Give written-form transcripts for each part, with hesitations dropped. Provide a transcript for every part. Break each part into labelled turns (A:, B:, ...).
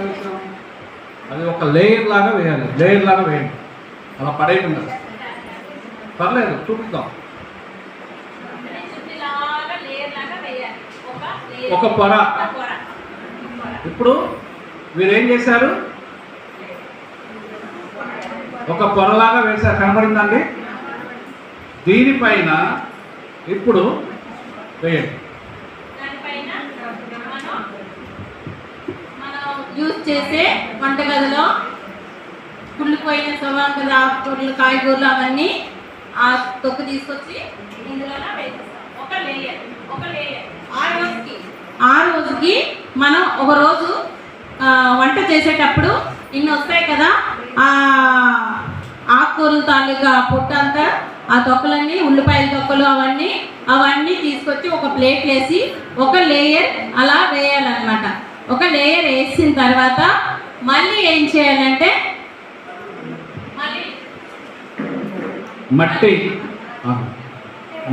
A: వేసాం? అది ఒక లేయర్ లాగా వేయాలి, లేయర్ లాగా వేయండి. అలా పడేయకుండా పర్లేదు, చూపిద్దాం. ఒక పొర. ఇప్పుడు మీరేం చేశారు? ఒక పొరలాగా వేశారు, కనబడిందండి? దీనిపైన ఇప్పుడు వేయండి.
B: యూజ్ చేసే వంటగదిలో కుళ్ళిపోయిన సవాంగలు, ఆకుకూరలు, కాయగూరలు అవన్నీ ఆ తొక్కు తీసుకొచ్చి ఇందులో వేసేస్తాం. ఒక లేయర్. ఆ రోజుకి మనం ఒక రోజు వంట చేసేటప్పుడు ఇన్ని వస్తాయి కదా, ఆ ఆకుకూరల తాలూకా పొట్టు అంతా, ఆ తొక్కలన్నీ, ఉల్లిపాయల తొక్కలు అవన్నీ తీసుకొచ్చి ఒక ప్లేట్ వేసి ఒక లేయర్ అలా వేయాలన్నమాట. ఒక లేయర్ వేసిన తర్వాత మళ్ళీ ఏం చేయాలంటే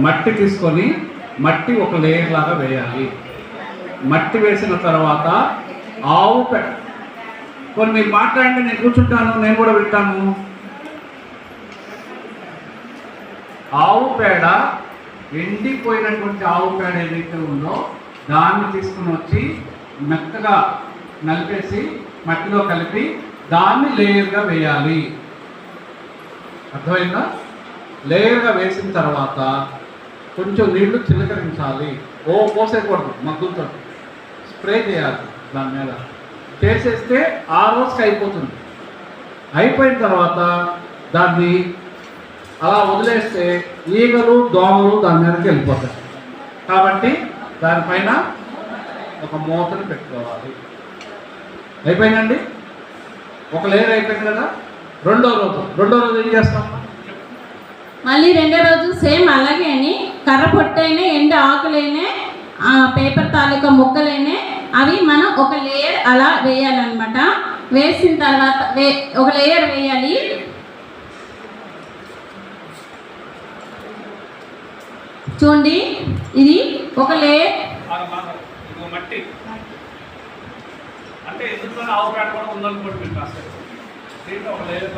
A: మట్టి తీసుకొని మట్టి ఒక లేయర్ లాగా వేయాలి. మట్టి వేసిన తర్వాత ఆవు పేడ, కొన్ని మీరు మాట్లాడండి, నేను కూర్చుంటాను, నేను కూడా వింటాను. ఆవు పేడ, ఎండిపోయినటువంటి ఆవు పేడ ఏదైతే ఉందో దాన్ని తీసుకుని వచ్చి మెత్తగా నలిపేసి మట్టిలో కలిపి దాన్ని లేయర్గా వేయాలి. అర్థమైందా? లేయర్గా వేసిన తర్వాత కొంచెం నీళ్లు చిలకరించాలి. పోసేయకూడదు, మగ్గులతో స్ప్రే చేయాలి దాని మీద. చేసేస్తే ఆ రోజుకి అయిపోతుంది. అయిపోయిన తర్వాత దాన్ని అలా వదిలేస్తే ఈగలు, దోమలు దాని మీదకి వెళ్ళిపోతాయి. కాబట్టి దానిపైన ఒక మూతను పెట్టుకోవాలి. అయిపోయిందండి, ఒక లేయర్ అయిపోయింది కదా. రెండో రోజు ఏం చేస్తాం?
B: మళ్ళీ రెండో రోజు సేమ్ అలాగే అని కర్ర పొట్టైనా, ఎండు ఆకులైనా, పేపర్ తాలూకా ముక్కలైనా అవి మనం ఒక లేయర్ అలా వేయాలన్నమాట. వేసిన తర్వాత ఒక లేయర్ వేయాలి. చూడండి, ఇది ఒక లేయర్.
A: మట్టి అంటే ఎందుకు ఆవు పేడ కూడా ఉందనుకోండి మీరు కాస్త. దీంట్లో ఒక లేయర్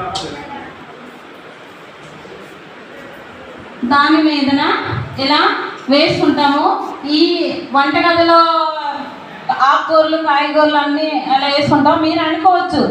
B: దాని మీదన ఎలా వేసుకుంటాము. ఈ వంటగదిలో ఆకుకూరలు, కాయగూరలు అన్నీ ఎలా వేసుకుంటాం మీరు అనుకోవచ్చు.